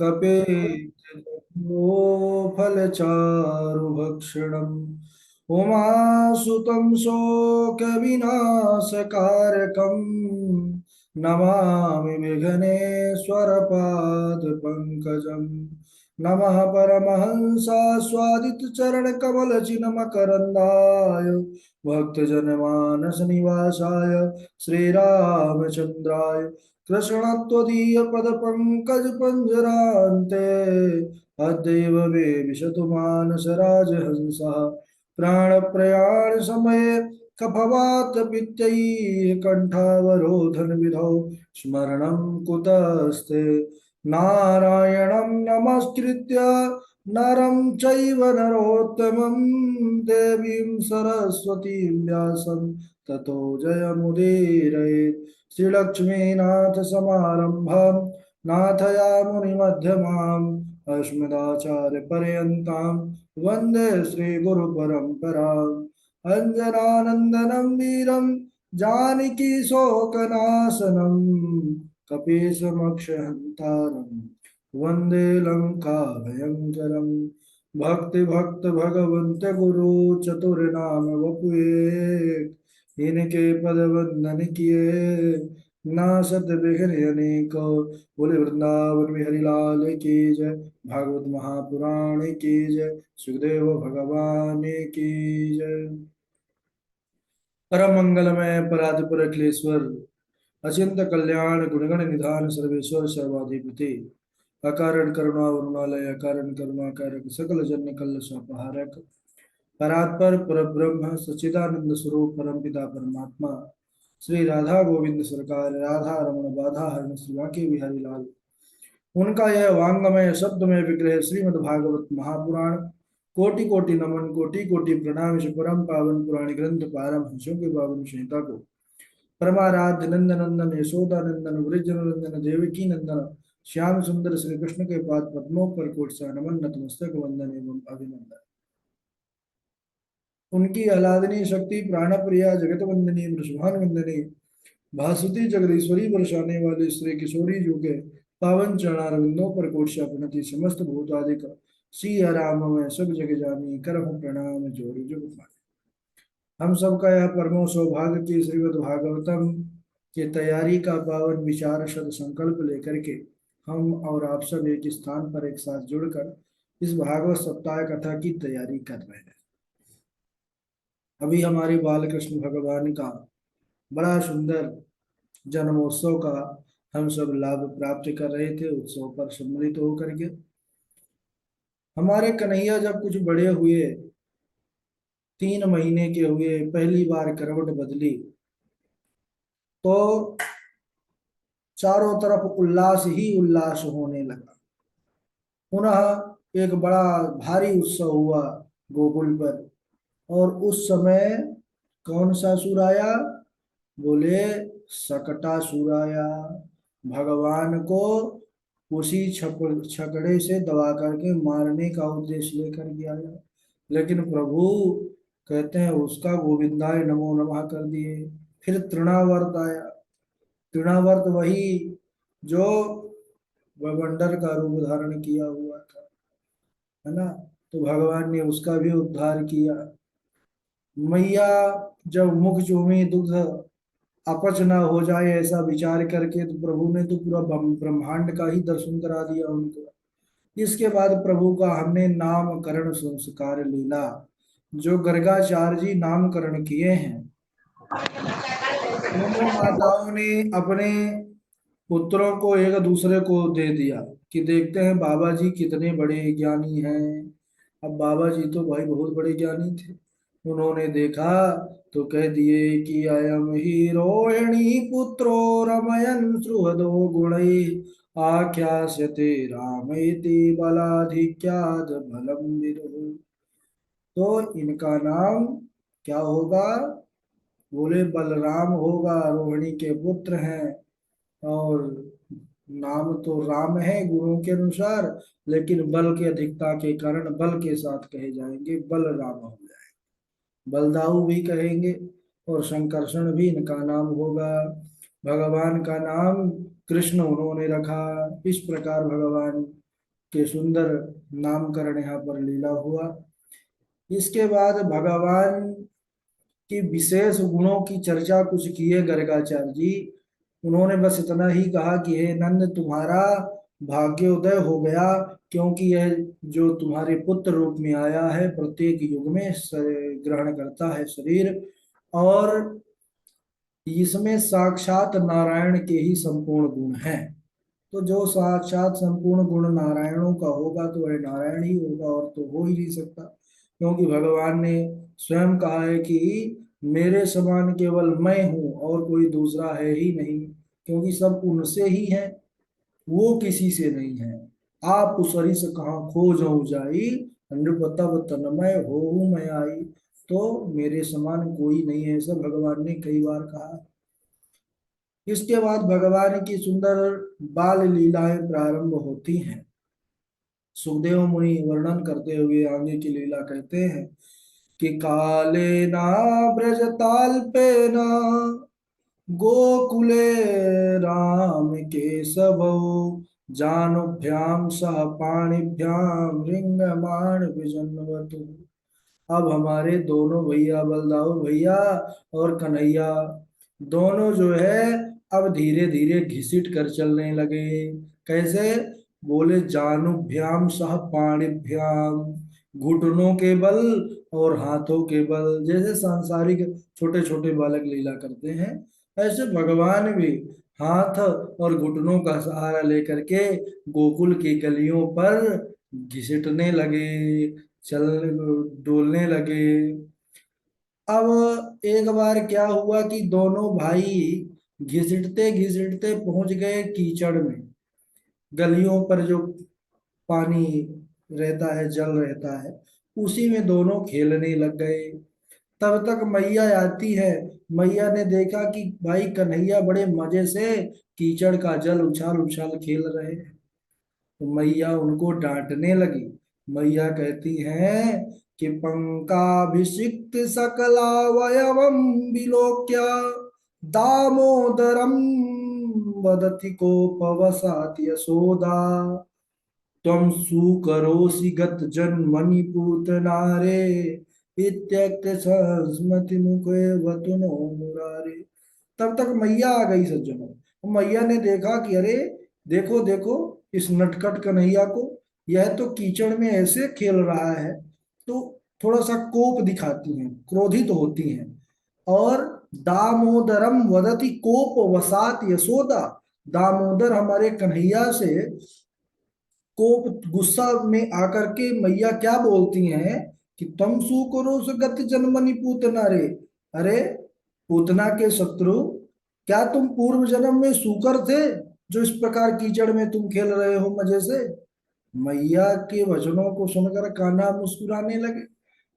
कपे फलचारुभक्षणम् उमासुतं शोकविनाशकारकम् नमामि विघ्नेश्वरपादपङ्कजम्। नमः परमहंसास्वादितचरणकमलचिन्मकरन्दाय भक्तजनमानसनिवासाय श्रीरामचन्द्राय कृष्णत्वदीयपदपङ्कजपञ्जरान्ते अद्यैव मे विशतु मानसराजहंसः प्राणप्रयाणसमये कफवातपित्तैः कण्ठावरोधनविधौ स्मरणं कुतस्ते। नारायणं नमस्कृत्य नरं चैव नरोत्तमं देवीं सरस्वतीं व्यासं ततो जयमुदीरयेत्। श्रीलक्ष्मीनाथसमारम्भां नाथयामुनिमध्यमाम् अस्मदाचार्यपर्यन्तां वन्दे श्रीगुरुपरम्पराम्। अञ्जनानन्दनं वीरं जानकीशोकनाशनं कपीशमक्षहन्तारं वन्दे लङ्काभयङ्करम्। भक्ति भगवन्त गुरु चतुर्नाम वपुए इनके पद वंदन किए ना सत बिघ्न अनेको। बोले वृंदावन बिहारी लाल की जय। भागवत महापुराण की जय। सुखदेव भगवान की जय। परम मंगलमय परात्पर अखिलेश्वर अचिंत कल्याण गुणगण निधान सर्वेश्वर सर्वाधिपति अकारण करुणा वरुणालय अकारण करुणा कारक सकल जन कल स्वापहारक परात्पर परब्रह्म सच्चिदानंद स्वरूप परमपिता परमात्मा श्री राधा गोविंद सरकार राधा रमण बाधा हरण श्री वाके बिहारी लाल उनका यह वांगमय शब्दमय विग्रह श्रीमद् भागवत महापुराण कोटि कोटि नमन कोटि कोटि प्रणाम। इस परम पावन पुराण ग्रंथ पारमहंसों के पावन संहिता को परमाराध्य नंद नंदन यशोदा नंदन वृजनंदन देवकी नंदन श्याम सुंदर श्री कृष्ण के पाद पद्मों पर कोट सा नमन नतमस्तक वंदन एवं अभिनंदन। उनकी आह्लादनीय शक्ति प्राणप्रिया जगत वंदनी वृषभान वंदनी भासुती जगदीश्वरी बरसाने वाले श्री किशोरी जो के पावन चरणारविंदों पर कोटि प्रणति समस्त भूतादिक श्री राम में सब जग जानी करहु प्रणाम जोड़ी जुग पाए। हम सबका यह परमो सौभाग्य की श्रीमद् भागवतम की तैयारी का पावन विचार शब्द संकल्प लेकर के हम और आप सब एक स्थान पर एक साथ जुड़कर इस भागवत सप्ताह कथा की तैयारी कर रहे हैं। अभी हमारे बाल कृष्ण भगवान का बड़ा सुंदर जन्मोत्सव का हम सब लाभ प्राप्त कर रहे थे। उत्सव पर सम्मिलित होकर के हमारे कन्हैया जब कुछ बड़े हुए 3 महीने के हुए पहली बार करवट बदली तो चारों तरफ उल्लास ही उल्लास होने लगा। पुनः एक बड़ा भारी उत्सव हुआ गोकुल पर और उस समय कौन सा असुर आया? बोले सकटासुर आया। भगवान को उसी छकड़े से दबा करके मारने का उद्देश्य लेकर के आया, लेकिन प्रभु कहते हैं उसका गोविंदाय नमो नमः कर दिए। फिर तृणावर्त आया। तृणावर्त वही जो बवंडर का रूप धारण किया हुआ था, है ना? तो भगवान ने उसका भी उद्धार किया। मैया जब मुख चूमी दुग्ध अपच न हो जाए ऐसा विचार करके तो प्रभु ने तो पूरा ब्रह्मांड का ही दर्शन करा दिया उनको। इसके बाद प्रभु का हमने नामकरण संस्कार लीला जो गर्गाचार्य जी नामकरण किए हैं, दोनों माताओं ने अपने पुत्रों को एक दूसरे को दे दिया कि देखते हैं बाबा जी कितने बड़े ज्ञानी हैं। अब बाबा जी तो भाई बहुत बड़े ज्ञानी थे। उन्होंने देखा तो कह दिए कि अयम ही रोहिणी पुत्रो रमयन सुहदो गुणै आख्यास्यते रामेति बलाधिक्याद बलम विदुः। तो इनका नाम क्या होगा? बोले बलराम होगा, रोहिणी के पुत्र हैं और नाम तो राम है गुरुओं के अनुसार, लेकिन बल की अधिकता के कारण बल के साथ कहे जाएंगे, बलराम हो जाए। बलदाऊ भी कहेंगे और संकर्षण भी इनका नाम होगा। भगवान का नाम कृष्ण उन्होंने रखा। इस प्रकार भगवान के सुंदर नामकरण यहाँ पर लीला हुआ। इसके बाद भगवान की विशेष गुणों की चर्चा कुछ किए गर्गाचार्य जी। उन्होंने बस इतना ही कहा कि हे नंद, तुम्हारा भाग्योदय हो गया, क्योंकि यह जो तुम्हारे पुत्र रूप में आया है प्रत्येक युग में ग्रहण करता है शरीर, और इसमें साक्षात नारायण के ही संपूर्ण गुण हैं। तो जो साक्षात संपूर्ण गुण नारायणों का होगा तो वह नारायण ही होगा, और तो हो ही नहीं सकता, क्योंकि भगवान ने स्वयं कहा है कि मेरे समान केवल मैं हूँ और कोई दूसरा है ही नहीं, क्योंकि सब उनसे ही है, वो किसी से नहीं है। आप सरिस कहाँ खोजहु जाई, नृप तब तनमय होहु मैं आई। तो मेरे समान कोई नहीं है, ऐसा भगवान ने कई बार कहा। इसके बाद भगवान की सुंदर बाल लीलाएं प्रारंभ होती हैं। सुखदेव मुनि वर्णन करते हुए आगे की लीला कहते हैं कि काले ना ब्रज ताल पे ना गोकुले राम केशव, जानुभ्याम सह पाणिभ्याम रिंगमाण विजन्वतु। अब हमारे दोनों भैया, बलदाऊ भैया और कन्हैया, दोनों जो है अब धीरे धीरे घिसिट कर चलने लगे। कैसे? बोले जानुभ्याम सह पाणिभ्याम, घुटनों के बल और हाथों के बल, जैसे सांसारिक छोटे छोटे बालक लीला करते हैं, ऐसे भगवान भी हाथ और घुटनों का सहारा लेकर के गोकुल की गलियों पर घिसटने लगे, चल डोलने लगे। अब एक बार क्या हुआ कि दोनों भाई घिसटते घिसटते पहुंच गए कीचड़ में। गलियों पर जो पानी रहता है, जल रहता है, उसी में दोनों खेलने लग गए। तब तक मैया आती है। मैया ने देखा कि भाई कन्हैया बड़े मजे से कीचड़ का जल उछाल उछाल खेल रहे हैं, तो मैया उनको डांटने लगी। मैया कहती हैं कि पंकाभिषिक्त सकलावयवम विलोक्य दामोदरम वदति कोपवसात यशोदा, त्वं सुकरोषि गत जन्मनि पूतनारे इत्यक्त संस्मति मुखे वतुनो मुरारे। तब तक मैया आ गई सज्जनों। तो मैया ने देखा कि अरे देखो देखो इस नटखट कन्हैया को, यह तो कीचड़ में ऐसे खेल रहा है। तो थोड़ा सा कोप दिखाती हैं, क्रोधित होती हैं, और दामोदरम वदति कोप वसात यशोदा, दामोदर हमारे कन्हैया से को गुस्सा में आकर के मैया क्या बोलती हैं कि तुम सु करो सुगत जन्मनि पूतना रे। अरे पूतना के शत्रु, क्या तुम पूर्व जन्म में सूकर थे जो इस प्रकार कीचड़ में तुम खेल रहे हो मजे से? मैया के वचनों को सुनकर कान्हा मुस्कुराने लगे।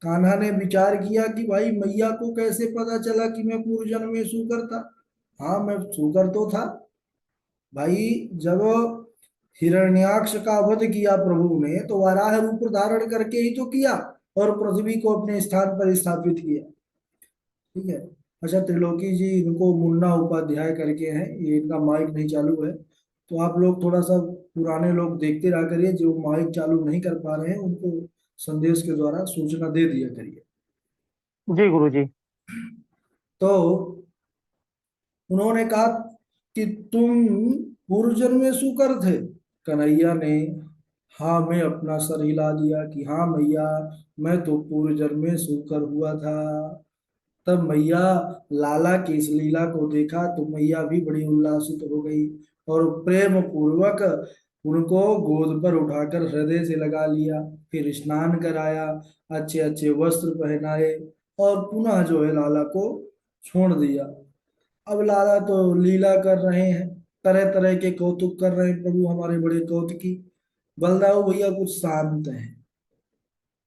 कान्हा ने विचार किया कि भाई मैया को कैसे पता चला कि मैं पूर्व जन्म में सूकर था। हाँ, मैं सूकर तो था भाई। जब हिरण्याक्ष का वध किया प्रभु ने, तो वराह रूप धारण करके ही तो किया, और पृथ्वी को अपने स्थान पर स्थापित किया। ठीक है। अच्छा, त्रिलोकी जी इनको मुन्ना उपाध्याय करके हैं, ये इनका माइक नहीं चालू है, तो आप लोग थोड़ा सा पुराने लोग देखते रहा करिए, जो माइक चालू नहीं कर पा रहे हैं उनको संदेश के द्वारा सूचना दे दिया करिए। जी गुरु जी। तो उन्होंने कहा कि तुम पूर्व जन्म में शूकर थे। कन्हैया ने हाँ में अपना सर हिला दिया कि हाँ मैया, मैं तो पूर्व जन्म में शूकर हुआ था। तब मैया लाला की इस लीला को देखा तो मैया भी बड़ी उल्लासित हो गई, और प्रेम पूर्वक उनको गोद पर उठाकर हृदय से लगा लिया, फिर स्नान कराया, अच्छे अच्छे वस्त्र पहनाए, और पुनः जो है लाला को छोड़ दिया। अब लाला तो लीला कर रहे हैं, तरह तरह के कौतुक कर रहे हैं प्रभु हमारे बड़े कौतुकी। बलदाऊ भैया कुछ शांत हैं,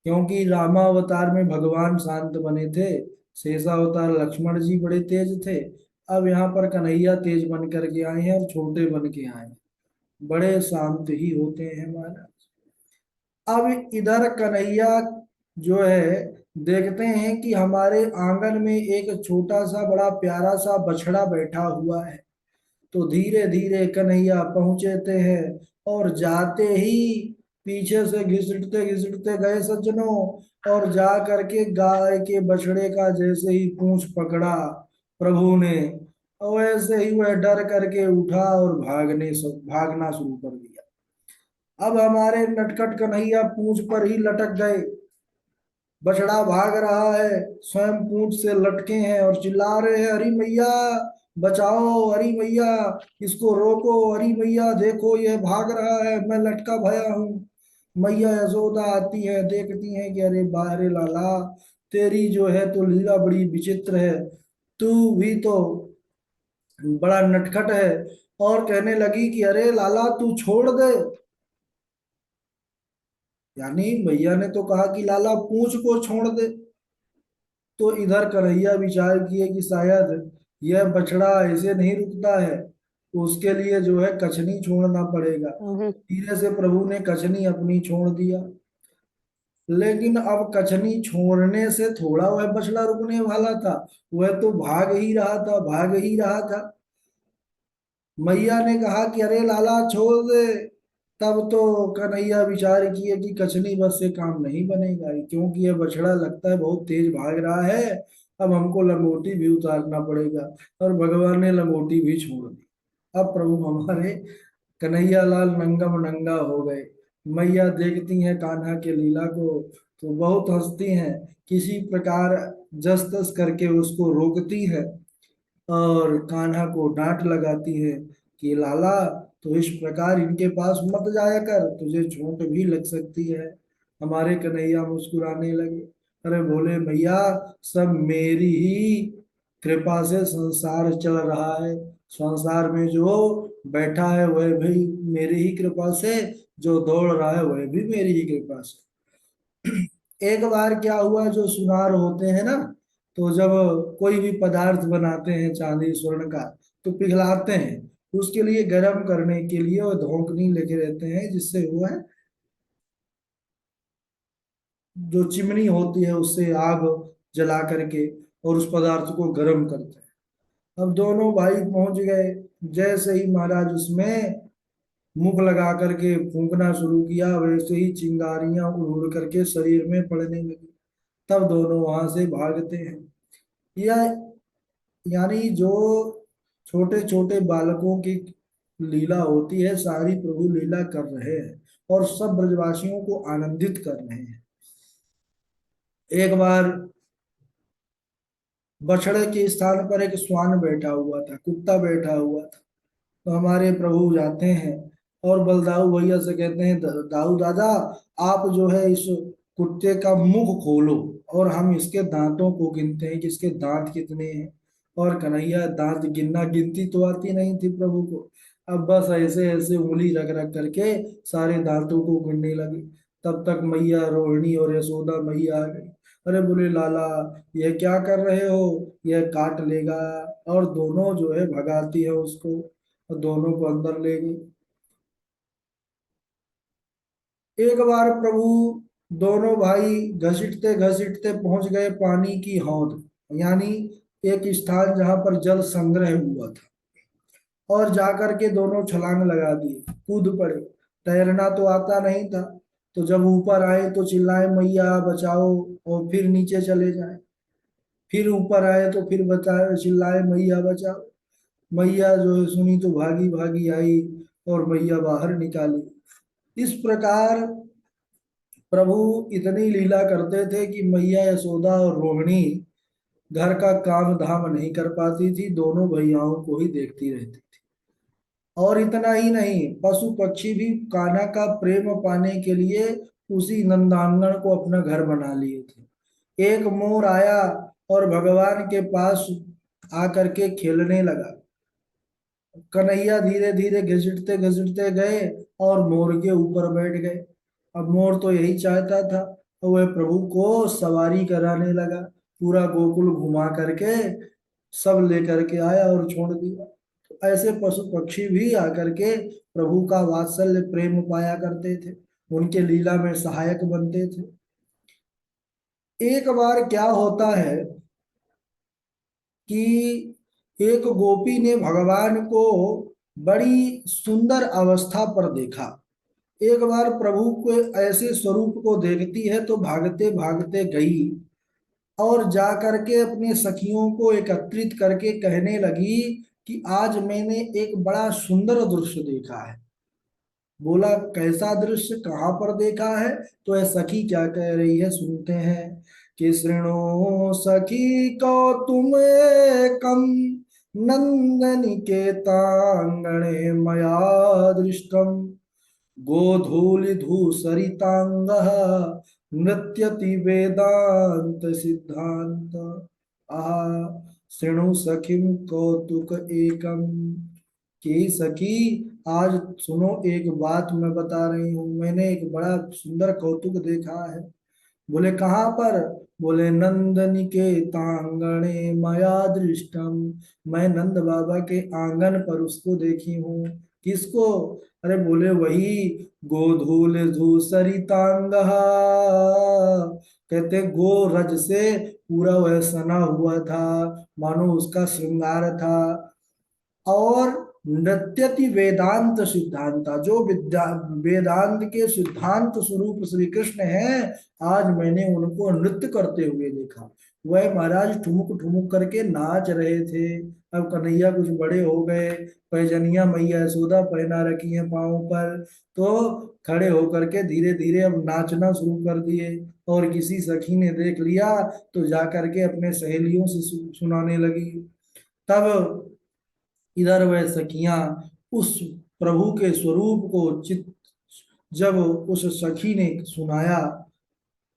क्योंकि रामावतार में भगवान शांत बने थे, शेषावतार लक्ष्मण जी बड़े तेज थे। अब यहाँ पर कन्हैया तेज बन करके आए हैं और छोटे बन के आए हैं, बड़े शांत ही होते हैं महाराज। अब इधर कन्हैया जो है देखते हैं कि हमारे आंगन में एक छोटा सा बड़ा प्यारा सा बछड़ा बैठा हुआ है। तो धीरे धीरे कन्हैया पहुंचते हैं, और जाते ही पीछे से घिसटते घिसटते गए सज्जनों, और जा करके गाय के बछड़े का जैसे ही पूंछ पकड़ा प्रभु ने, और वैसे ही वह डर करके उठा और भागना शुरू कर दिया। अब हमारे नटखट कन्हैया पूंछ पर ही लटक गए। बछड़ा भाग रहा है, स्वयं पूंछ से लटके हैं और चिल्ला रहे हैं, हरी मैया बचाओ, हरी मैया इसको रोको, हरी मैया देखो ये भाग रहा है, मैं लटका भया हूँ। मैया यशोदा आती है, देखती है कि अरे बाहरे लाला, तेरी जो है तो लीला बड़ी विचित्र है, तू भी तो बड़ा नटखट है। और कहने लगी कि अरे लाला तू छोड़ दे। यानी मैया ने तो कहा कि लाला पूंछ को छोड़ दे। तो इधर कन्हैया विचार किए कि शायद यह बछड़ा ऐसे नहीं रुकता है, तो उसके लिए जो है कछनी छोड़ना पड़ेगा। जी धीरे से प्रभु ने कछनी अपनी छोड़ दिया। लेकिन अब कछनी छोड़ने से थोड़ा वह बछड़ा रुकने वाला था, वह तो भाग ही रहा था, भाग ही रहा था। मैया ने कहा कि अरे लाला छोड़ दे। तब तो कन्हैया विचार किए कि कचनी बस से काम नहीं बनेगा, क्योंकि यह बछड़ा लगता है बहुत तेज भाग रहा है। अब हमको लंगोटी भी उतारना पड़ेगा। और भगवान ने लंगोटी भी छोड़ दी। अब प्रभु हमारे कन्हैया लाल नंगम नंगा हो गए। मैया देखती हैं कान्हा के लीला को, तो बहुत हंसती हैं। किसी प्रकार जस तस करके उसको रोकती है, और कान्हा को डांट लगाती है कि लाला तो इस प्रकार इनके पास मत जाया कर, तुझे चोट भी लग सकती है। हमारे कन्हैया मुस्कुराने लगे, अरे बोले भैया, सब मेरी ही कृपा से संसार चल रहा है। संसार में जो बैठा है वह भी मेरी ही कृपा से, जो दौड़ रहा है वह भी मेरी ही कृपा से। एक बार क्या हुआ, जो सुनार होते हैं ना, तो जब कोई भी पदार्थ बनाते हैं चांदी स्वर्ण का, तो पिघलाते हैं। उसके लिए गर्म करने के लिए वो धोकनी लेके रहते हैं, जिससे वो है जो चिमनी होती है उससे आग जला करके और उस पदार्थ को गर्म करते हैं। अब दोनों भाई पहुंच गए। जैसे ही महाराज उसमें मुंह लगा करके फूंकना शुरू किया, वैसे ही चिंगारियां उड़ उड़ करके शरीर में पड़ने लगी। तब दोनों वहां से भागते हैं। यह यानी जो छोटे छोटे बालकों की लीला होती है, सारी प्रभु लीला कर रहे हैं और सब ब्रजवासियों को आनंदित कर रहे हैं। एक बार बछड़े के स्थान पर एक श्वान बैठा हुआ था, कुत्ता बैठा हुआ था। तो हमारे प्रभु जाते हैं और बलदाऊ भैया से कहते हैं, दाऊ दादा, आप जो है इस कुत्ते का मुख खोलो और हम इसके दांतों को गिनते हैं कि इसके दांत कितने हैं। और कन्हैया दांत गिनना, गिनती तो आती नहीं थी प्रभु को। अब बस ऐसे ऐसे उंगली रख रख करके सारे दांतों को गिनने लगे। तब तक मैया रोहिणी और यशोदा मैया आ गई। अरे बोले लाला, ये क्या कर रहे हो, यह काट लेगा। और दोनों जो है भगाती है उसको, और दोनों को अंदर ले गई। एक बार प्रभु दोनों भाई घसीटते घसीटते पहुंच गए पानी की हौद, यानी एक स्थान जहां पर जल संग्रह हुआ था। और जाकर के दोनों छलांग लगा दिए, कूद पड़े। तैरना तो आता नहीं था, तो जब ऊपर आए तो चिल्लाए मैया बचाओ, और फिर नीचे चले जाए। फिर ऊपर आए तो फिर बचाए, चिल्लाए मैया बचाओ। मैया जो है सुनी तो भागी भागी आई और मैया बाहर निकाली। इस प्रकार प्रभु इतनी लीला करते थे कि मैया यशोदा और रोहिणी घर का काम धाम नहीं कर पाती थी, दोनों भैयाओं को ही देखती रहती थी। और इतना ही नहीं, पशु पक्षी भी कान्हा का प्रेम पाने के लिए उसी नंदांगण को अपना घर बना लिए थे। एक मोर आया और भगवान के पास आकर के खेलने लगा। कन्हैया धीरे धीरे घसीटते घसीटते गए और मोर के ऊपर बैठ गए। अब मोर तो यही चाहता था, तो वह प्रभु को सवारी कराने लगा, पूरा गोकुल घुमा करके सब लेकर के आया और छोड़ दिया। तो ऐसे पशु पक्षी भी आकर के प्रभु का वात्सल्य प्रेम पाया करते थे, उनके लीला में सहायक बनते थे। एक बार क्या होता है कि एक गोपी ने भगवान को बड़ी सुंदर अवस्था पर देखा। एक बार प्रभु के ऐसे स्वरूप को देखती है तो भागते भागते गई और जा करके अपने सखियों को एकत्रित करके कहने लगी कि आज मैंने एक बड़ा सुंदर दृश्य देखा है। बोला कैसा दृश्य, कहाँ पर देखा है? तो यह सखी क्या कह रही है, सुनते हैं कि शृणु सखी को तुम कम नंदनिकेतांगणे मया दृष्टम गोधूलिधूसरितांगः नृत्यति वेदांत सिद्धांत आहा शृणु सखिम कौतुक एकम। कि सखी आज सुनो, एक बात मैं बता रही हूँ, मैंने एक बड़ा सुंदर कौतुक देखा है। बोले कहाँ पर? बोले नंद निकेतांगणे मया दृष्टम, मैं नंद बाबा के आंगन पर उसको देखी हूँ। किसको? अरे बोले वही गोधूल धूसरितांग, कहते गो रज से पूरा वह सना हुआ था, मानो उसका श्रृंगार था। और नृत्यति वेदांत सिद्धांता, जो विद्या वेदांत के सिद्धांत स्वरूप श्री कृष्ण हैं, आज मैंने उनको नृत्य करते हुए देखा। वह महाराज ठुमुक ठुमुक करके नाच रहे थे। अब कन्हैया कुछ बड़े हो गए, पैजनिया मैया यशोदा पहना रखी है पाँव पर, तो खड़े होकर के धीरे धीरे अब नाचना शुरू कर दिए। और किसी सखी ने देख लिया तो जा करके अपने सहेलियों से सुनाने लगी। तब इधर वह सखियां उस प्रभु के स्वरूप को चित जब उस सखी ने सुनाया,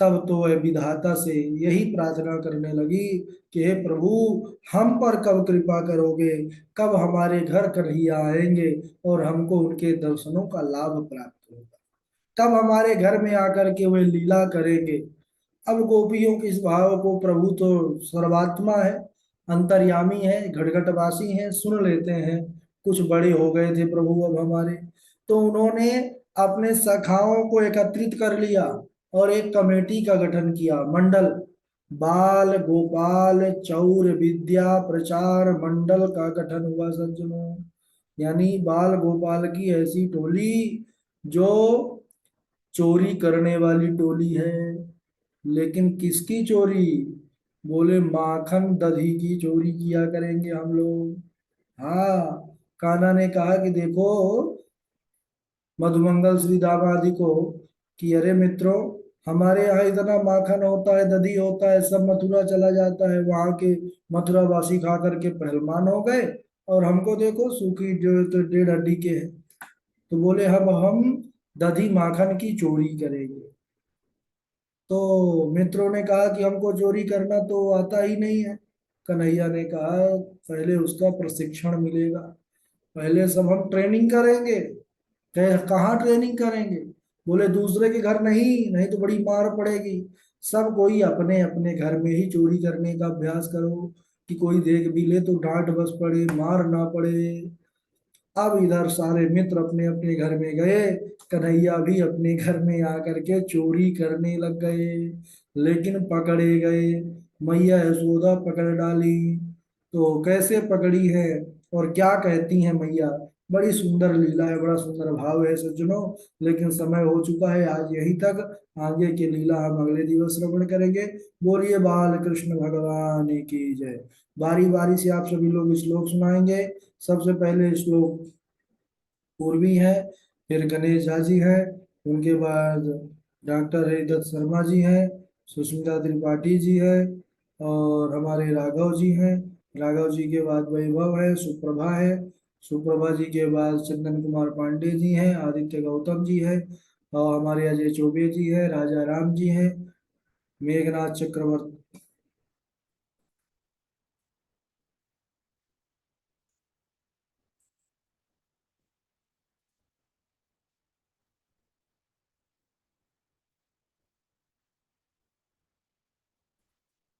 तब तो वह विधाता से यही प्रार्थना करने लगी कि हे प्रभु, हम पर कब कृपा करोगे, कब हमारे घर कन्हैया आएंगे और हमको उनके दर्शनों का लाभ प्राप्त होगा, कब हमारे घर में आकर के वे लीला करेंगे। अब गोपियों के इस भाव को प्रभु तो सर्वात्मा है, अंतर्यामी है, घटघटवासी है, सुन लेते हैं। कुछ बड़े हो गए थे प्रभु अब हमारे, तो उन्होंने अपने सखाओं को एकत्रित कर लिया और एक कमेटी का गठन किया, मंडल। बाल गोपाल चौर विद्या प्रचार मंडल का गठन हुआ सज्जनों। यानी बाल गोपाल की ऐसी टोली जो चोरी करने वाली टोली है। लेकिन किसकी चोरी? बोले माखन दधी की चोरी किया करेंगे हम लोग। हाँ, कान्हा ने कहा कि देखो मधुमंगल श्री दामादि को कि अरे मित्रों, हमारे यहाँ इतना माखन होता है, दधी होता है, सब मथुरा चला जाता है, वहां के मथुरा वासी खा करके पहलवान हो गए, और हमको देखो सूखी जो तो 1.5 हड्डी के हैं। तो बोले हम दधी माखन की चोरी करेंगे। तो मित्रों ने कहा कि हमको चोरी करना तो आता ही नहीं है। कन्हैया ने कहा पहले उसका प्रशिक्षण मिलेगा, पहले सब हम ट्रेनिंग करेंगे। कहाँ ट्रेनिंग करेंगे? बोले दूसरे के घर नहीं, नहीं तो बड़ी मार पड़ेगी। सब कोई अपने अपने घर में ही चोरी करने का अभ्यास करो, कि कोई देख भी ले तो डांट बस पड़े, मार ना पड़े। अब इधर सारे मित्र अपने अपने घर में गए, कन्हैया भी अपने घर में आकर के चोरी करने लग गए, लेकिन पकड़े गए। मैया यशोदा पकड़ डाली। तो कैसे पकड़ी है और क्या कहती हैं मैया? बड़ी सुंदर लीला है, बड़ा सुंदर भाव है सज्जनों। लेकिन समय हो चुका है आज यहीं तक, आगे की लीला हम अगले दिवस श्रवण करेंगे। बोलिए बाल कृष्ण भगवान की जय। बारी बारी से आप सभी लोग श्लोक सुनाएंगे। सबसे पहले श्लोक पूर्वी है, फिर गणेश झा जी हैं, उनके बाद डॉक्टर हरिदत्त शर्मा जी हैं, सुष्मिता त्रिपाठी जी हैं, और हमारे राघव जी हैं। राघव जी के बाद वैभव है, सुप्रभा है, सुप्रभा जी के बाद चंदन कुमार पांडे जी हैं, आदित्य गौतम जी हैं, और हमारे अजय चौबे जी हैं, राजा राम जी हैं, मेघनाथ चक्रवर्ती